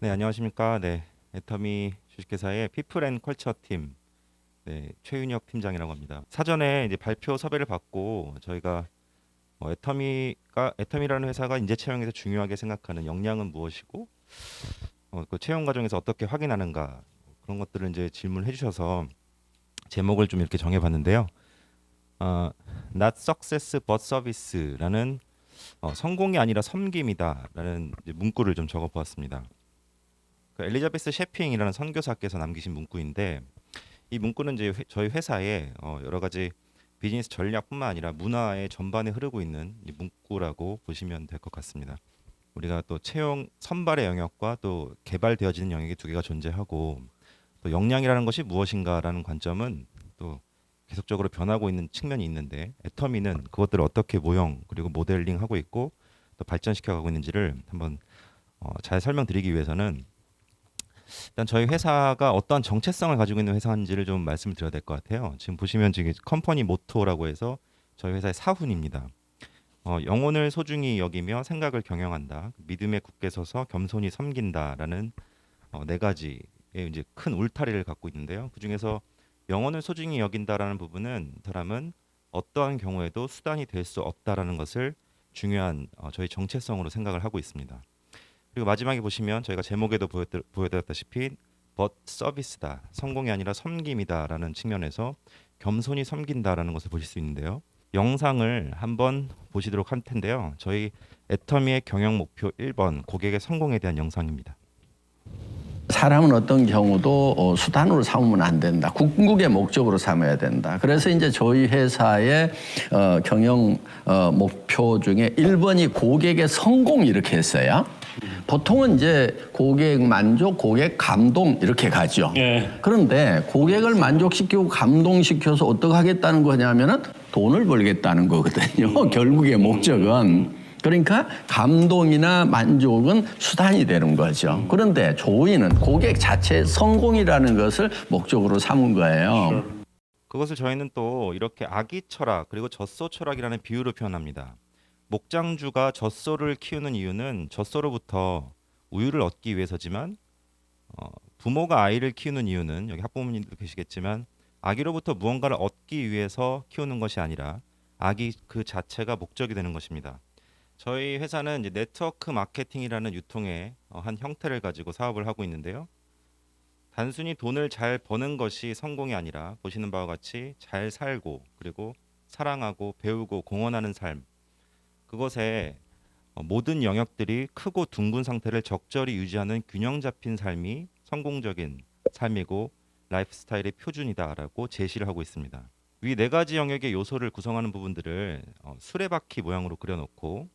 네, 안녕하십니까. 네, 애터미 주식회사의 피플 앤 컬처 팀, 네, 최윤혁 팀장이라고 합니다. 사전에 이제 발표 섭외를 받고 저희가 애터미라는 회사가 인재 채용에서 중요하게 생각하는 역량은 무엇이고, 그 채용 과정에서 어떻게 확인하는가 그런 것들을 이제 질문해 주셔서 제목을 좀 이렇게 정해봤는데요. 어, Not Success but Service라는 성공이 아니라 섬김이다라는 이제 문구를 좀 적어보았습니다. 그 엘리자베스 셰핑이라는 선교사께서 남기신 문구인데 이 문구는 이제 저희 회사의 여러 가지 비즈니스 전략뿐만 아니라 문화의 전반에 흐르고 있는 이 문구라고 보시면 될 것 같습니다. 우리가 또 채용 선발의 영역과 또 개발되어지는 영역이 두 개가 존재하고 또 역량이라는 것이 무엇인가라는 관점은 또 계속적으로 변하고 있는 측면이 있는데 애터미는 그것들을 어떻게 모형 그리고 모델링하고 있고 또 발전시켜 가고 있는지를 한번 잘 설명드리기 위해서는 일단 저희 회사가 어떠한 정체성을 가지고 있는 회사인지를 좀 말씀을 드려야 될 것 같아요. 지금 보시면 지금 컴퍼니 모토라고 해서 저희 회사의 사훈입니다. 영혼을 소중히 여기며 생각을 경영한다. 믿음에 굳게 서서 겸손히 섬긴다라는 네 가지의 이제 큰 울타리를 갖고 있는데요. 그 중에서 영혼을 소중히 여긴다라는 부분은 사람은 어떠한 경우에도 수단이 될 수 없다라는 것을 중요한 저희 정체성으로 생각을 하고 있습니다. 그리고 마지막에 보시면 저희가 제목에도 보여드렸다시피 but 서비스다. 성공이 아니라 섬김이다라는 측면에서 겸손히 섬긴다라는 것을 보실 수 있는데요. 영상을 한번 보시도록 할 텐데요. 저희 애터미의 경영 목표 1번 고객의 성공에 대한 영상입니다. 사람은 어떤 경우도 수단으로 삼으면 안 된다. 궁극의 목적으로 삼아야 된다. 그래서 이제 저희 회사의 경영 목표 중에 1번이 고객의 성공 이렇게 했어요. 보통은 이제 고객 만족, 고객 감동 이렇게 가죠. 예. 그런데 고객을 만족시키고 감동시켜서 어떻게 하겠다는 거냐면은 돈을 벌겠다는 거거든요. 결국의 목적은. 그러니까 감동이나 만족은 수단이 되는 거죠. 그런데 조이는 고객 자체의 성공이라는 것을 목적으로 삼은 거예요. 그것을 저희는 또 이렇게 아기 철학 그리고 젖소 철학이라는 비유로 표현합니다. 목장주가 젖소를 키우는 이유는 젖소로부터 우유를 얻기 위해서지만 부모가 아이를 키우는 이유는 여기 학부모님도 계시겠지만 아기로부터 무언가를 얻기 위해서 키우는 것이 아니라 아기 그 자체가 목적이 되는 것입니다. 저희 회사는 이제 네트워크 마케팅이라는 유통의 한 형태를 가지고 사업을 하고 있는데요. 단순히 돈을 잘 버는 것이 성공이 아니라 보시는 바와 같이 잘 살고 그리고 사랑하고 배우고 공헌하는 삶 그것에 모든 영역들이 크고 둥근 상태를 적절히 유지하는 균형 잡힌 삶이 성공적인 삶이고 라이프 스타일의 표준이다라고 제시를 하고 있습니다. 위 네 가지 영역의 요소를 구성하는 부분들을 수레바퀴 모양으로 그려놓고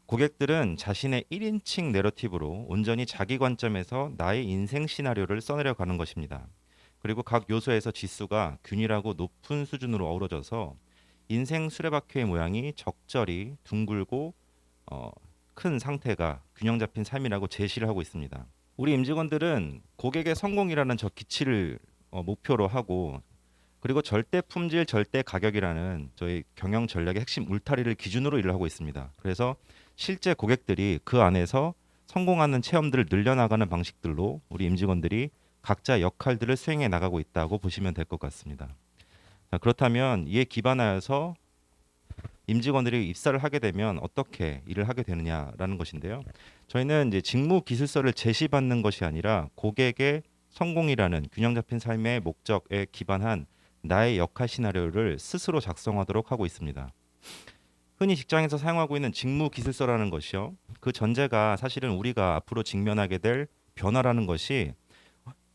고객들은 자신의 1인칭 내러티브로 온전히 자기 관점에서 나의 인생 시나리오를 써내려 가는 것입니다. 그리고 각 요소에서 지수가 균일하고 높은 수준으로 어우러져서 인생 수레바퀴의 모양이 적절히 둥글고 어, 큰 상태가 균형 잡힌 삶이라고 제시를 하고 있습니다. 우리 임직원들은 고객의 성공이라는 저 기치를 목표로 하고 그리고 절대 품질, 절대 가격이라는 저희 경영 전략의 핵심 울타리를 기준으로 일을 하고 있습니다. 그래서 실제 고객들이 그 안에서 성공하는 체험들을 늘려나가는 방식들로 우리 임직원들이 각자 역할들을 수행해 나가고 있다고 보시면 될 것 같습니다. 자, 그렇다면 이에 기반하여서 임직원들이 입사를 하게 되면 어떻게 일을 하게 되느냐라는 것인데요. 저희는 이제 직무 기술서를 제시받는 것이 아니라 고객의 성공이라는 균형 잡힌 삶의 목적에 기반한 나의 역할 시나리오를 스스로 작성하도록 하고 있습니다. 흔히 직장에서 사용하고 있는 직무 기술서라는 것이요. 그 전제가 사실은 우리가 앞으로 직면하게 될 변화라는 것이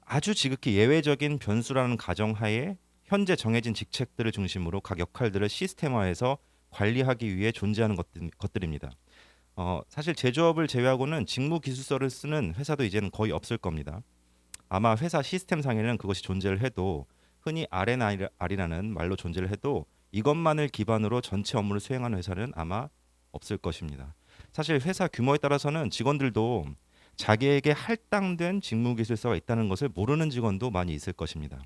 아주 지극히 예외적인 변수라는 가정하에 현재 정해진 직책들을 중심으로 각 역할들을 시스템화해서 관리하기 위해 존재하는 것들입니다. 사실 제조업을 제외하고는 직무 기술서를 쓰는 회사도 이제는 거의 없을 겁니다. 아마 회사 시스템상에는 그것이 존재를 해도 흔히 R&R이라는 말로 존재를 해도 이것만을 기반으로 전체 업무를 수행하는 회사는 아마 없을 것입니다. 사실 회사 규모에 따라서는 직원들도 자기에게 할당된 직무 기술서가 있다는 것을 모르는 직원도 많이 있을 것입니다.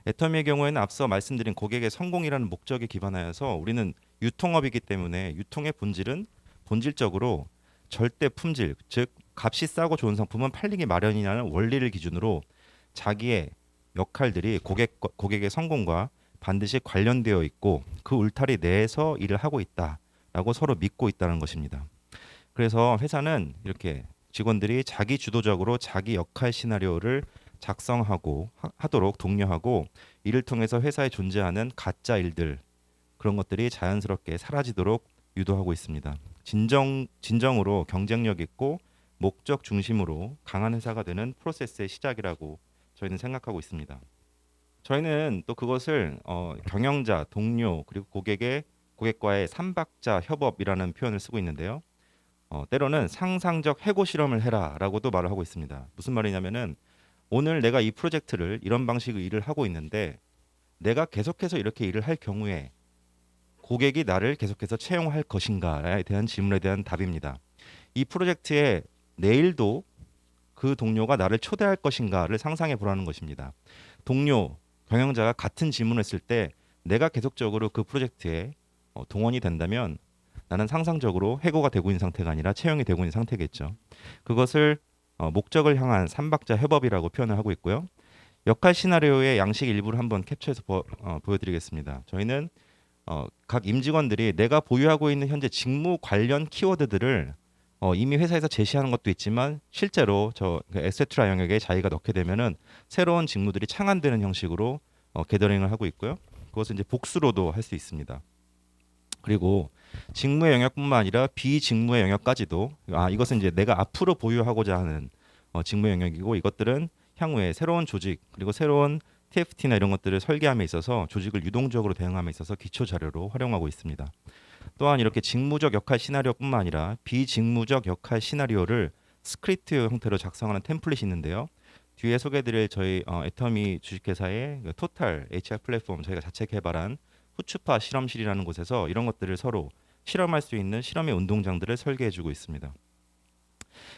애터미의 경우에는 앞서 말씀드린 고객의 성공이라는 목적에 기반하여서 우리는 유통업이기 때문에 유통의 본질은 본질적으로 절대 품질, 즉 값이 싸고 좋은 상품은 팔리기 마련이라는 원리를 기준으로 자기의 역할들이 고객의 성공과 반드시 관련되어 있고 그 울타리 내에서 일을 하고 있다라고 서로 믿고 있다는 것입니다. 그래서 회사는 이렇게 직원들이 자기 주도적으로 자기 역할 시나리오를 작성하고 하도록 독려하고 이를 통해서 회사에 존재하는 가짜 일들 그런 것들이 자연스럽게 사라지도록 유도하고 있습니다. 진정으로 경쟁력 있고 목적 중심으로 강한 회사가 되는 프로세스의 시작이라고 저희는 생각하고 있습니다. 저희는 또 그것을 경영자, 동료 그리고 고객과의 삼박자 협업이라는 표현을 쓰고 있는데요. 때로는 상상적 해고 실험을 해라라고도 말을 하고 있습니다. 무슨 말이냐면은 오늘 내가 이 프로젝트를 이런 방식의 일을 하고 있는데 내가 계속해서 이렇게 일을 할 경우에 고객이 나를 계속해서 채용할 것인가에 대한 질문에 대한 답입니다. 이 프로젝트에 내일도 그 동료가 나를 초대할 것인가를 상상해 보라는 것입니다. 동료, 경영자가 같은 질문을 했을 때 내가 계속적으로 그 프로젝트에 동원이 된다면 나는 상상적으로 해고가 되고 있는 상태가 아니라 채용이 되고 있는 상태겠죠. 그것을 목적을 향한 삼박자 협업이라고 표현을 하고 있고요. 역할 시나리오의 양식 일부를 한번 캡처해서 보여드리겠습니다. 저희는 각 임직원들이 내가 보유하고 있는 현재 직무 관련 키워드들을 이미 회사에서 제시하는 것도 있지만 실제로 에세트라 영역에 자기가 넣게 되면은 새로운 직무들이 창안되는 형식으로 게더링을 하고 있고요. 그것을 이제 복수로도 할 수 있습니다. 그리고 직무의 영역뿐만 아니라 비직무의 영역까지도 이것은 이제 내가 앞으로 보유하고자 하는 직무의 영역이고 이것들은 향후에 새로운 조직 그리고 새로운 TFT나 이런 것들을 설계함에 있어서 조직을 유동적으로 대응함에 있어서 기초 자료로 활용하고 있습니다. 또한 이렇게 직무적 역할 시나리오뿐만 아니라 비직무적 역할 시나리오를 스크립트 형태로 작성하는 템플릿이 있는데요. 뒤에 소개드릴 저희 애터미 주식회사의 토탈 HR 플랫폼 저희가 자체 개발한 후추파 실험실이라는 곳에서 이런 것들을 서로 실험할 수 있는 실험의 운동장들을 설계해주고 있습니다.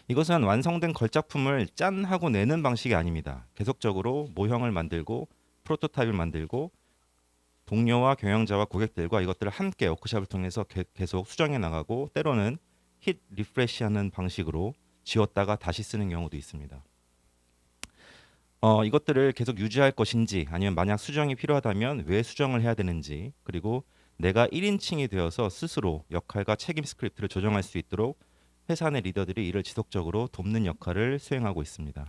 이것은 완성된 걸작품을 짠 하고 내는 방식이 아닙니다. 계속적으로 모형을 만들고 프로토타입을 만들고 동료와 경영자와 고객들과 이것들을 함께 워크숍을 통해서 계속 수정해 나가고 때로는 힛 리프레시하는 방식으로 지웠다가 다시 쓰는 경우도 있습니다. 이것들을 계속 유지할 것인지 아니면 만약 수정이 필요하다면 왜 수정을 해야 되는지 그리고 내가 1인칭이 되어서 스스로 역할과 책임 스크립트를 조정할 수 있도록 회사 내 리더들이 이를 지속적으로 돕는 역할을 수행하고 있습니다.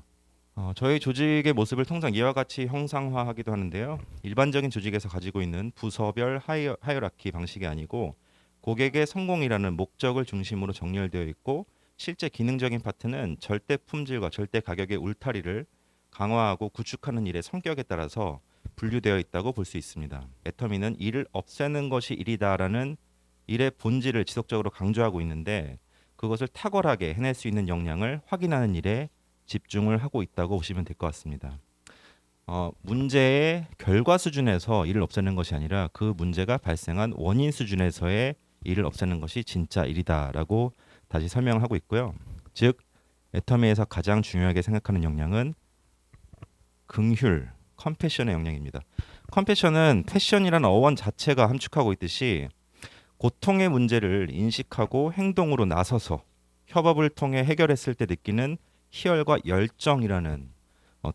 저희 조직의 모습을 통상 이와 같이 형상화하기도 하는데요. 일반적인 조직에서 가지고 있는 부서별 하이어라키 방식이 아니고 고객의 성공이라는 목적을 중심으로 정렬되어 있고 실제 기능적인 파트는 절대 품질과 절대 가격의 울타리를 강화하고 구축하는 일의 성격에 따라서 분류되어 있다고 볼 수 있습니다. 애터미는 일을 없애는 것이 일이다라는 일의 본질을 지속적으로 강조하고 있는데 그것을 탁월하게 해낼 수 있는 역량을 확인하는 일에 집중을 하고 있다고 보시면 될 것 같습니다. 문제의 결과 수준에서 일을 없애는 것이 아니라 그 문제가 발생한 원인 수준에서의 일을 없애는 것이 진짜 일이다라고 다시 설명하고 있고요. 즉 애터미에서 가장 중요하게 생각하는 역량은 긍휼, 컴패션의 역량입니다. 컴패션은 패션이라는 어원 자체가 함축하고 있듯이 고통의 문제를 인식하고 행동으로 나서서 협업을 통해 해결했을 때 느끼는 희열과 열정이라는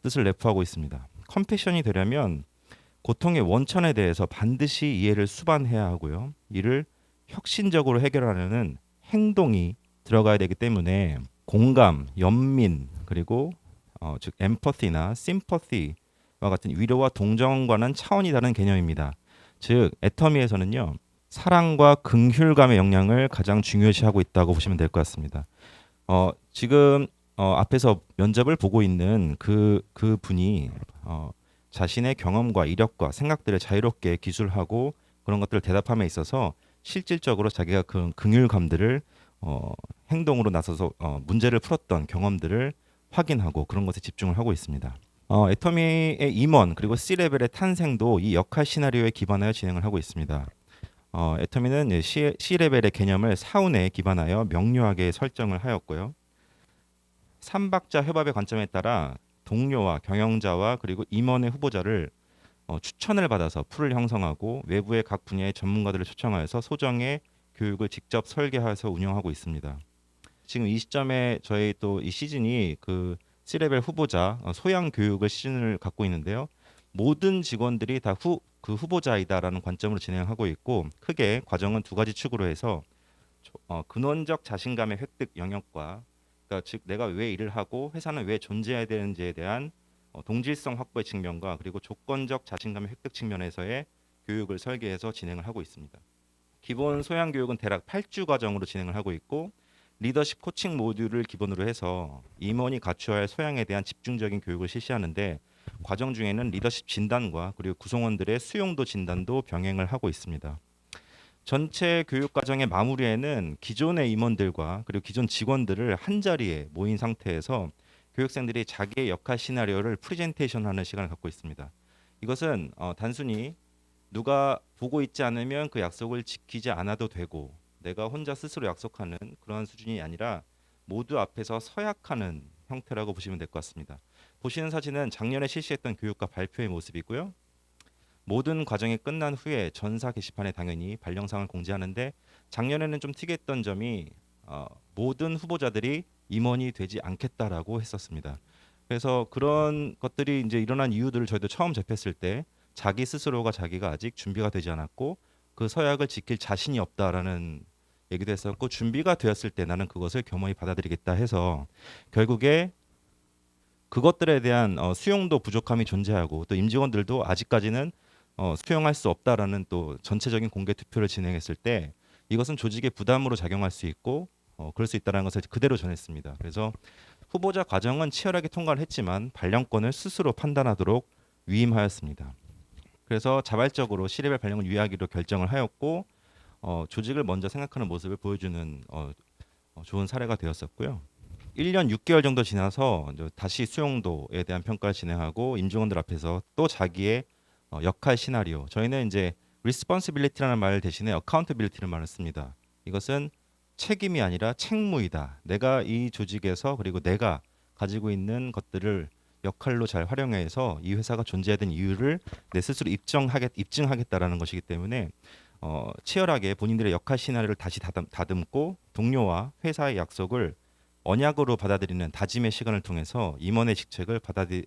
뜻을 내포하고 있습니다. 컴패션이 되려면 고통의 원천에 대해서 반드시 이해를 수반해야 하고요. 이를 혁신적으로 해결하려는 행동이 들어가야 되기 때문에 공감, 연민 그리고 즉 엠퍼티나 심퍼티와 같은 위로와 동정과는 차원이 다른 개념입니다. 즉 애터미에서는요. 사랑과 긍휼감의 역량을 가장 중요시하고 있다고 보시면 될 것 같습니다. 지금 앞에서 면접을 보고 있는 그 분이 자신의 경험과 이력과 생각들을 자유롭게 기술하고 그런 것들을 대답함에 있어서 실질적으로 자기가 그 긍휼감들을 행동으로 나서서 문제를 풀었던 경험들을 확인하고 그런 것에 집중을 하고 있습니다. 애터미의 임원 그리고 C레벨의 탄생도 이 역할 시나리오에 기반하여 진행을 하고 있습니다. 애터미는 C레벨의 개념을 사운에 기반하여 명료하게 설정을 하였고요. 삼박자 협업의 관점에 따라 동료와 경영자와 그리고 임원의 후보자를 추천을 받아서 풀을 형성하고 외부의 각 분야의 전문가들을 초청하여서 소정의 교육을 직접 설계해서 운영하고 있습니다. 지금 이 시점에 저희 또 이 시즌이 그 C레벨 후보자 소양 교육을 시즌을 갖고 있는데요. 모든 직원들이 다 그 후보자이다라는 관점으로 진행하고 있고 크게 과정은 두 가지 축으로 해서 근원적 자신감의 획득 영역과 그러니까 즉 내가 왜 일을 하고 회사는 왜 존재해야 되는지에 대한 동질성 확보의 측면과 그리고 조건적 자신감의 획득 측면에서의 교육을 설계해서 진행을 하고 있습니다. 기본 소양 교육은 대략 8주 과정으로 진행을 하고 있고 리더십 코칭 모듈을 기본으로 해서 임원이 갖춰야 할 소양에 대한 집중적인 교육을 실시하는데 과정 중에는 리더십 진단과 그리고 구성원들의 수용도 진단도 병행을 하고 있습니다. 전체 교육 과정의 마무리에는 기존의 임원들과 그리고 기존 직원들을 한 자리에 모인 상태에서 교육생들이 자기의 역할 시나리오를 프레젠테이션하는 시간을 갖고 있습니다. 이것은 단순히 누가 보고 있지 않으면 그 약속을 지키지 않아도 되고 내가 혼자 스스로 약속하는 그러한 수준이 아니라 모두 앞에서 서약하는 형태라고 보시면 될 것 같습니다. 보시는 사진은 작년에 실시했던 교육과 발표의 모습이고요. 모든 과정이 끝난 후에 전사 게시판에 당연히 발령상을 공지하는데 작년에는 좀 특이했던 점이 모든 후보자들이 임원이 되지 않겠다라고 했었습니다. 그래서 그런 것들이 이제 일어난 이유들을 저희도 처음 접했을 때 자기 스스로가 자기가 아직 준비가 되지 않았고 그 서약을 지킬 자신이 없다라는 얘기도 했었고 준비가 되었을 때 나는 그것을 겸허히 받아들이겠다 해서 결국에 그것들에 대한 수용도 부족함이 존재하고 또 임직원들도 아직까지는 수용할 수 없다라는 또 전체적인 공개 투표를 진행했을 때 이것은 조직의 부담으로 작용할 수 있고 그럴 수 있다는 것을 그대로 전했습니다. 그래서 후보자 과정은 치열하게 통과를 했지만 발령권을 스스로 판단하도록 위임하였습니다. 그래서 자발적으로 C레벨 발령을 유예하기로 결정을 하였고 조직을 먼저 생각하는 모습을 보여주는 좋은 사례가 되었었고요. 1년 6개월 정도 지나서 이제 다시 수용도에 대한 평가를 진행하고 임직원들 앞에서 또 자기의 역할 시나리오 저희는 이제 responsibility라는 말 대신에 accountability를 말을 씁니다. 이것은 책임이 아니라 책무이다. 내가 이 조직에서 그리고 내가 가지고 있는 것들을 역할로 잘 활용해서 이 회사가 존재해야 되는 이유를 내 스스로 입증하겠다라는 것이기 때문에 치열하게 본인들의 역할 시나리오를 다시 다듬고 동료와 회사의 약속을 언약으로 받아들이는 다짐의 시간을 통해서 임원의 직책을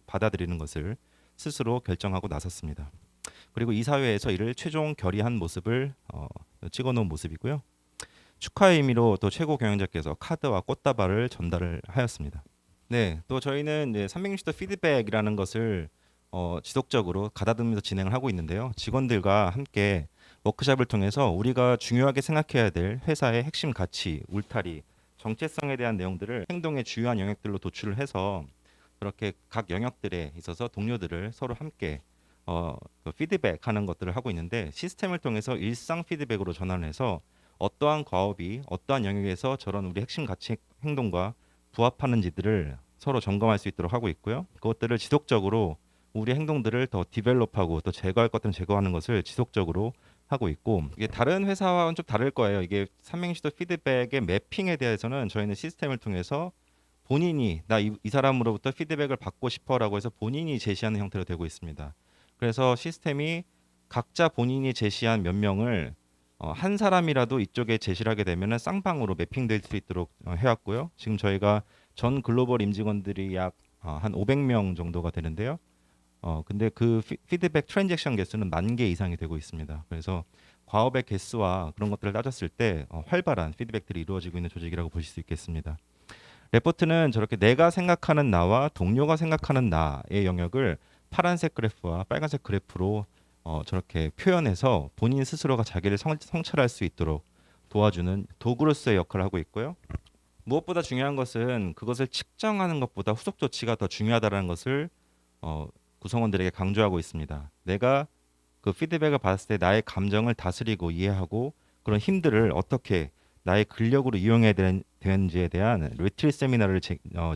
받아들이는 것을 스스로 결정하고 나섰습니다. 그리고 이사회에서 이를 최종 결의한 모습을 찍어놓은 모습이고요. 축하의 의미로 또 최고 경영자께서 카드와 꽃다발을 전달을 하였습니다. 네, 또 저희는 이제 360도 피드백이라는 것을 지속적으로 가다듬으면서 진행을 하고 있는데요. 직원들과 함께 워크숍을 통해서 우리가 중요하게 생각해야 될 회사의 핵심 가치, 울타리, 정체성에 대한 내용들을 행동의 주요한 영역들로 도출을 해서 그렇게 각 영역들에 있어서 동료들을 서로 함께 그 피드백하는 것들을 하고 있는데 시스템을 통해서 일상 피드백으로 전환해서 어떠한 과업이 어떠한 영역에서 저런 우리 핵심 가치 행동과 부합하는지들을 서로 점검할 수 있도록 하고 있고요. 그것들을 지속적으로 우리 행동들을 더 디벨롭하고 또 제거할 것들은 제거하는 것을 지속적으로 하고 있고 이게 다른 회사와는 좀 다를 거예요. 이게 삼행시도 피드백의 매핑에 대해서는 저희는 시스템을 통해서 본인이 나 이 사람으로부터 피드백을 받고 싶어라고 해서 본인이 제시하는 형태로 되고 있습니다. 그래서 시스템이 각자 본인이 제시한 몇 명을 한 사람이라도 이쪽에 제시를 하게 되면 쌍방으로 매핑될 수 있도록 해왔고요. 지금 저희가 전 글로벌 임직원들이 약 한 500명 정도가 되는데요. 근데 그 피드백 트랜잭션 개수는 10,000개 이상이 되고 있습니다. 그래서 과업의 개수와 그런 것들을 따졌을 때 활발한 피드백들이 이루어지고 있는 조직이라고 보실 수 있겠습니다. 레포트는 저렇게 내가 생각하는 나와 동료가 생각하는 나의 영역을 파란색 그래프와 빨간색 그래프로 저렇게 표현해서 본인 스스로가 자기를 성찰할 수 있도록 도와주는 도구로서의 역할을 하고 있고요. 무엇보다 중요한 것은 그것을 측정하는 것보다 후속 조치가 더 중요하다는 것을 구성원들에게 강조하고 있습니다. 내가 그 피드백을 받았을 때 나의 감정을 다스리고 이해하고 그런 힘들을 어떻게 나의 근력으로 이용해야 되는지에 대한 리트릿 세미나를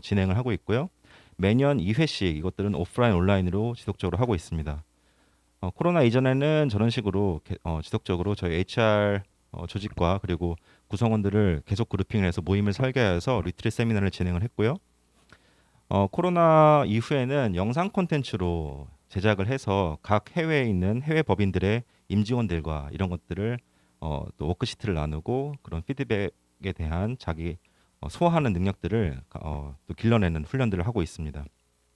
진행을 하고 있고요. 매년 2회씩 이것들은 오프라인 온라인으로 지속적으로 하고 있습니다. 코로나 이전에는 저런 식으로 지속적으로 저희 HR 조직과 그리고 구성원들을 계속 그룹핑을 해서 모임을 설계해서 리트릿 세미나를 진행을 했고요. 코로나 이후에는 영상 콘텐츠로 제작을 해서 각 해외에 있는 해외 법인들의 임직원들과 이런 것들을 또 워크시트를 나누고 그런 피드백에 대한 자기 소화하는 능력들을 또 길러내는 훈련들을 하고 있습니다.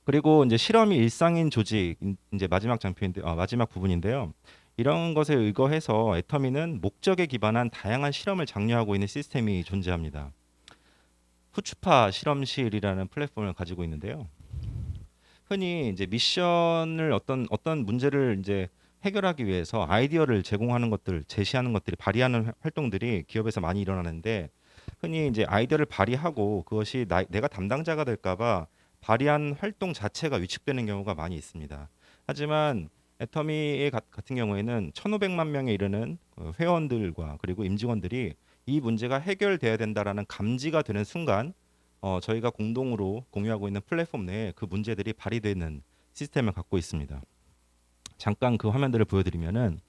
그리고 이제 실험이 일상인 조직 이제 마지막 장표인데 마지막 부분인데요. 이런 것에 의거해서 애터미는 목적에 기반한 다양한 실험을 장려하고 있는 시스템이 존재합니다. 후추파 실험실이라는 플랫폼을 가지고 있는데요. 흔히 이제 미션을 어떤 문제를 이제 해결하기 위해서 아이디어를 제공하는 것들, 제시하는 것들이 발휘하는 활동들이 기업에서 많이 일어나는데 흔히 이제 아이디어를 발휘하고 그것이 내가 담당자가 될까봐 발휘한 활동 자체가 위축되는 경우가 많이 있습니다. 하지만 애터미의 같은 경우에는 1,500만 명에 이르는 회원들과 그리고 임직원들이 이 문제가 해결돼야 된다라는 감지가 되는 순간 저희가 공동으로 공유하고 있는 플랫폼 내에 그 문제들이 발휘되는 시스템을 갖고 있습니다. 잠깐 그 화면들을 보여드리면은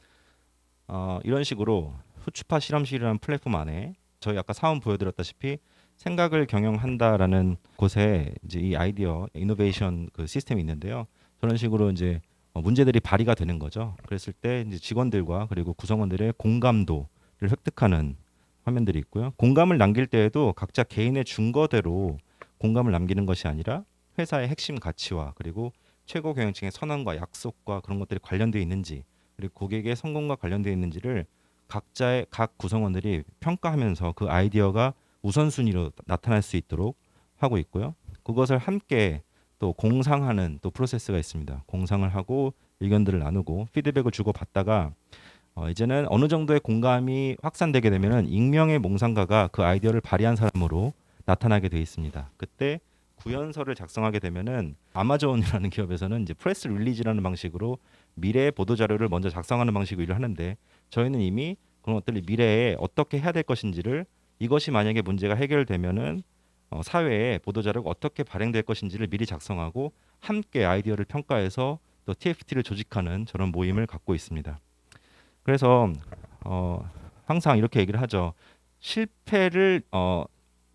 이런 식으로 후추파 실험실이라는 플랫폼 안에 저희 아까 사원 보여드렸다시피 생각을 경영한다라는 곳에 이제 이 아이디어 이노베이션 그 시스템이 있는데요. 저런 식으로 이제 문제들이 발휘가 되는 거죠. 그랬을 때 이제 직원들과 그리고 구성원들의 공감도를 획득하는 화면들이 있고요. 공감을 남길 때에도 각자 개인의 준거대로 공감을 남기는 것이 아니라 회사의 핵심 가치와 그리고 최고 경영층의 선언과 약속과 그런 것들이 관련되어 있는지 그리고 고객의 성공과 관련되어 있는지를 각자의 각 구성원들이 평가하면서 그 아이디어가 우선순위로 나타날 수 있도록 하고 있고요. 그것을 함께 또 공상하는 또 프로세스가 있습니다. 공상을 하고 의견들을 나누고 피드백을 주고 받다가 이제는 어느 정도의 공감이 확산되게 되면은 익명의 몽상가가 그 아이디어를 발휘한 사람으로 나타나게 돼 있습니다. 그때 구현서를 작성하게 되면은 아마존이라는 기업에서는 이제 프레스 릴리즈라는 방식으로 미래의 보도 자료를 먼저 작성하는 방식으로 일을 하는데 저희는 이미 그런 것들을 미래에 어떻게 해야 될 것인지를 이것이 만약에 문제가 해결되면은 사회에 보도 자료가 어떻게 발행될 것인지를 미리 작성하고 함께 아이디어를 평가해서 또 TFT를 조직하는 저런 모임을 갖고 있습니다. 그래서 항상 이렇게 얘기를 하죠. 실패를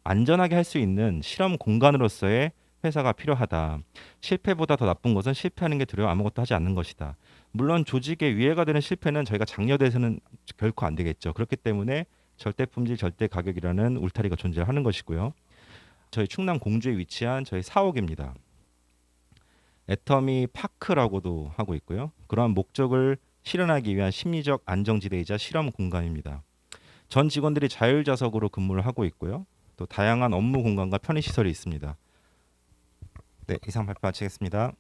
안전하게 할 수 있는 실험 공간으로서의 회사가 필요하다. 실패보다 더 나쁜 것은 실패하는 게 두려워 아무것도 하지 않는 것이다. 물론 조직에 위해가 되는 실패는 저희가 장려돼서는 결코 안 되겠죠. 그렇기 때문에 절대 품질, 절대 가격이라는 울타리가 존재하는 것이고요. 저희 충남 공주에 위치한 저희 사옥입니다. 애터미 파크라고도 하고 있고요. 그러한 목적을 실현하기 위한 심리적 안정지대이자 실험 공간입니다. 전 직원들이 자율좌석으로 근무를 하고 있고요. 또 다양한 업무 공간과 편의 시설이 있습니다. 네, 이상 발표 마치겠습니다.